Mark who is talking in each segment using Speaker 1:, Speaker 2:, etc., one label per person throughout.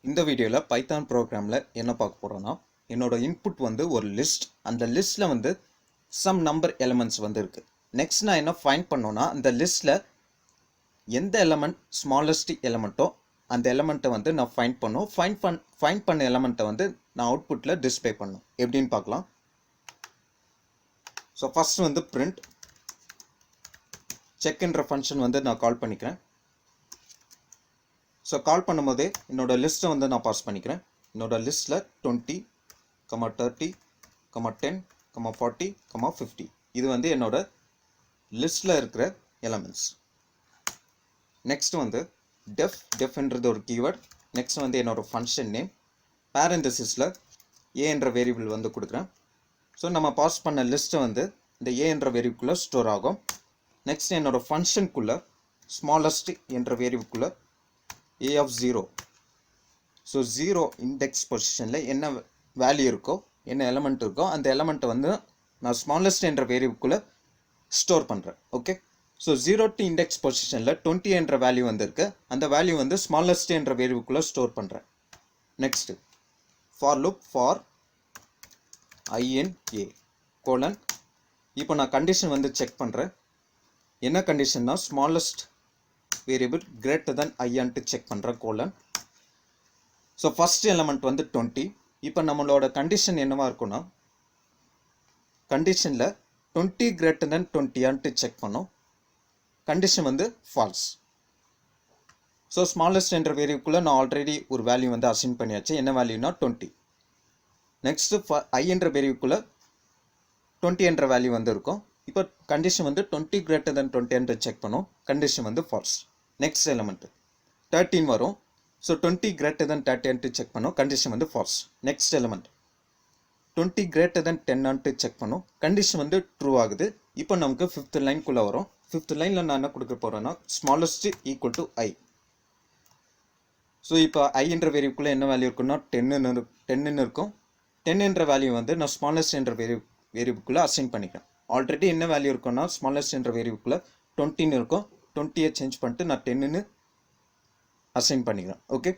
Speaker 1: இந்த வீடியோல பைத்தான் ப்ரோக்ராம்ல என்ன பார்க்க போறோம்னா என்னோட இன்புட் வந்து ஒரு லிஸ்ட். அந்த லிஸ்ட்ல வந்து சம் நம்பர் எலிமெண்ட்ஸ் வந்து இருக்கு. நெக்ஸ்ட் நான் என்ன ஃபைண்ட் பண்ணோம்னா அந்த லிஸ்ட்ல எந்த எலிமெண்ட் ஸ்மாலஸ்ட் எலிமெண்ட்டோ அந்த எலிமெண்ட்டை வந்து நான் ஃபைண்ட் பண்ணோம். ஃபைண்ட் பண்ண எலிமெண்ட்டை வந்து நான் அவுட்புட்ல டிஸ்ப்ளே பண்ணணும். எப்படின்னு பார்க்கலாம். ஸோ ஃபர்ஸ்ட் வந்து பிரிண்ட் செக்ன்ற ஃபங்க்ஷன் வந்து நான் கால் பண்ணிக்கிறேன். ஸோ கால் பண்ணும்போதே என்னோட லிஸ்ட்டை வந்து நான் பாஸ் பண்ணிக்கிறேன். என்னோட லிஸ்ட்டில் 20, 30, 10, 40, 50 இது வந்து என்னோட லிஸ்ட்டில் இருக்கிற எலமெண்ட்ஸ். நெக்ஸ்ட் வந்து டெஃப்ன்றது ஒரு கீவேர்ட். நெக்ஸ்ட் வந்து என்னோட ஃபங்க்ஷன் நேம் பேரந்தசிஸில் ஏ என்ற வேரியபிள் வந்து கொடுக்குறேன். ஸோ நம்ம பாஸ் பண்ண லிஸ்ட்டை வந்து இந்த ஏ என்ற வேரியபிள்குள்ளே ஸ்டோர் ஆகும். நெக்ஸ்ட் என்னோட ஃபங்க்ஷனுக்குள்ளே ஸ்மாலஸ்ட் என்ற வேரியபிள்குள்ளே a of 0. ஸோ 0 இண்டெக்ஸ் பொசிஷனில் என்ன வேல்யூ இருக்கோ என்ன எலமெண்ட் இருக்கோ அந்த எலமெண்ட்டை வந்து நான் ஸ்மாலஸ்ட் என்ற வேரியபிள்குள்ளே ஸ்டோர் பண்ணுறேன். ஓகே, ஸோ 0 to இண்டெக்ஸ் பொசிஷனில் 20 என்ற வேல்யூ வந்து இருக்கு. அந்த வேல்யூ வந்து ஸ்மாலஸ்ட் என்ற வேரியபிள்குள்ளே ஸ்டோர் பண்ணுறேன். Next for loop for I in a colon. இப்போ நான் கண்டிஷன் வந்து செக் பண்ணுறேன். என்ன கண்டிஷன்னா ஸ்மாலஸ்ட் வேரியபிள் கிரேட்டர் தென் ஐன்ட்டு செக் பண்ணுறேன் கோலன். ஸோ ஃபர்ஸ்ட் எலமெண்ட் வந்து 20. இப்போ நம்மளோட கண்டிஷன் என்னவா இருக்குன்னா கண்டிஷனில் 20 கிரேட்டர் தென் 20 செக் பண்ணோம். கண்டிஷன் வந்து ஃபால்ஸ். ஸோ ஸ்மாலஸ்ட் என்ற வேரியபிள்குள்ளே நான் ஆல்ரெடி ஒரு வேல்யூ வந்து அசைன் பண்ணியாச்சு. என்ன வேல்யூனா 20. நெக்ஸ்ட் ஐ என்ற வேரியபிள்குள்ளே 20 என்ற வேல்யூ வந்து இருக்கும். இப்போ கண்டிஷன் வந்து 20 கிரேட்டர் தென் 20 செக் பண்ணோம். கண்டிஷன் வந்து ஃபால்ஸ். நெக்ஸ்ட் எலமெண்ட் 13 வரும். ஸோ 20 கிரேட்டர் தென் 30 செக் பண்ணோம். கண்டிஷன் வந்து false. Next element 20 greater than 10 check பண்ணோம். கண்டிஷன் வந்து ட்ரூ ஆகுது. இப்போ நமக்கு 5th லைனுக்குள்ளே வரும். 5th லைனில் நான் என்ன கொடுக்க போகிறேன்னா smallest equal to I. So இப்போ ஐ என்ற வேரியபிள்குள்ளே என்ன வேல்யூ இருக்குன்னா 10 இருக்கும். 10 என்ற வேல்யூ வந்து நான் ஸ்மாலஸ்ட் என்ற வேரியபிள்குள்ளே அசைன் பண்ணிக்கிறேன். ஆல்ரெடி என்ன வேல்யூ இருக்குன்னா ஸ்மாலஸ்ட் என்ற வேரியபிள்குள்ளே 20 இருக்கும். 20 சேஞ்ச் பண்ணிட்டு நான் 10 அசைன் பண்ணிக்கிறேன். ஓகே,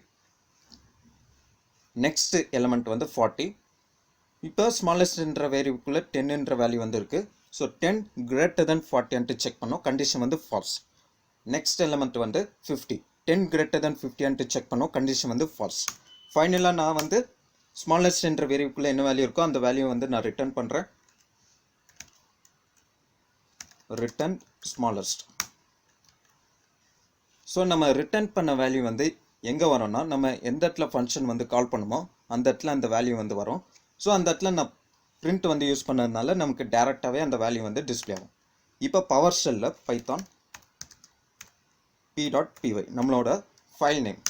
Speaker 1: நெக்ஸ்ட் எலமெண்ட் வந்து 40. இப்போ ஸ்மாலஸ்ட் என்ற வேரியபிள்குள்ளே 10 என்ற வேல்யூ வந்து இருக்கு. ஸோ 10 கிரேட்டர் தென் 40 செக் பண்ணோம். கண்டிஷன் வந்து ஃபால்ஸ். நெக்ஸ்ட் எலமெண்ட் வந்து 50. 10 கிரேட்டர் தென் 50 செக் பண்ணோம். கண்டிஷன் வந்து ஃபால்ஸ். ஃபைனலாக நான் வந்து ஸ்மாலஸ்ட் என்ற வேரியபிள்குள்ளே என்ன வேல்யூ இருக்கோ அந்த வேல்யூ வந்து நான் ரிட்டர்ன் பண்ணுறேன். Return smallest. ஸோ நம்ம ரிட்டர்ன் பண்ண வேல்யூ வந்து எங்கே வரோம்னா நம்ம எந்த இடத்துல ஃபங்க்ஷன் வந்து கால் பண்ணுமோ அந்த இடத்துல அந்த வேல்யூ வந்து வரும். ஸோ அந்த இடத்துல நான் பிரிண்ட் வந்து யூஸ் பண்ணதுனால நமக்கு டேரெக்டாகவே அந்த வேல்யூ வந்து டிஸ்பிளே ஆகும். இப்போ பவர் ஷெல்லில் பைத்தான் p.py நம்மளோட ஃபைல் நேம்.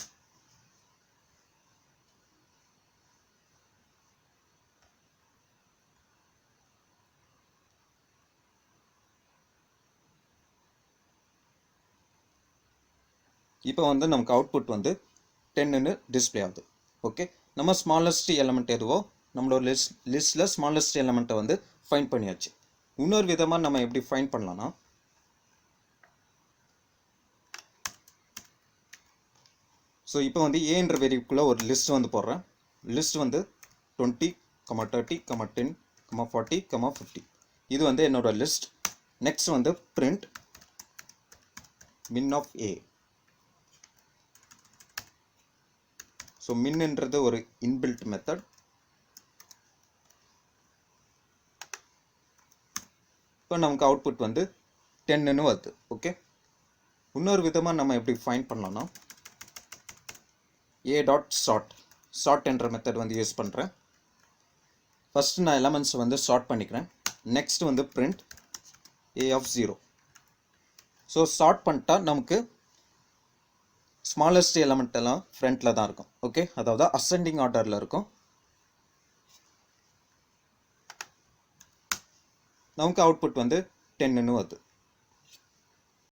Speaker 1: இப்போ வந்து நமக்கு அவுட்புட் வந்து 10 டிஸ்பிளே ஆகுது. ஓகே, நம்ம ஸ்மாலஸ்ட் எலமெண்ட் எதுவோ நம்மளோட லிஸ்ட்டில் ஸ்மாலஸ்ட் எலமெண்ட்டை வந்து ஃபைண்ட் பண்ணியாச்சு. இன்னொரு விதமாக நம்ம எப்படி ஃபைண்ட் பண்ணலாம்னா ஸோ இப்போ வந்து ஏன்ற வேரியபிள்குள்ளே ஒரு லிஸ்ட் வந்து போடுறேன். லிஸ்ட் வந்து 20, 30, 10, 40, 50 இது வந்து என்னோட லிஸ்ட். நெக்ஸ்ட் வந்து print min of a. So மின்ன்றது ஒரு இன்பில்ட் மெத்தட். இப்போ நமக்கு அவுட்புட் வந்து 10 வருது. ஓகே, இன்னொரு விதமாக நம்ம எப்படி ஃபைண்ட் பண்ணலாம்னா a.sort என்ற மெத்தட் வந்து யூஸ் பண்ணுறேன். ஃபஸ்ட்டு நான் எலமெண்ட்ஸ் வந்து சார்ட் பண்ணிக்கிறேன். நெக்ஸ்ட் வந்து print a of 0. So sort பண்ணிட்டா நமக்கு ஸ்மாலஸ்ட் எலமெண்ட் எல்லாம் ஃப்ரண்ட்டில் தான் இருக்கும். ஓகே, அதாவது அசெண்டிங் ஆர்டரில் இருக்கும். நமக்கு அவுட்புட் வந்து 10 வருது.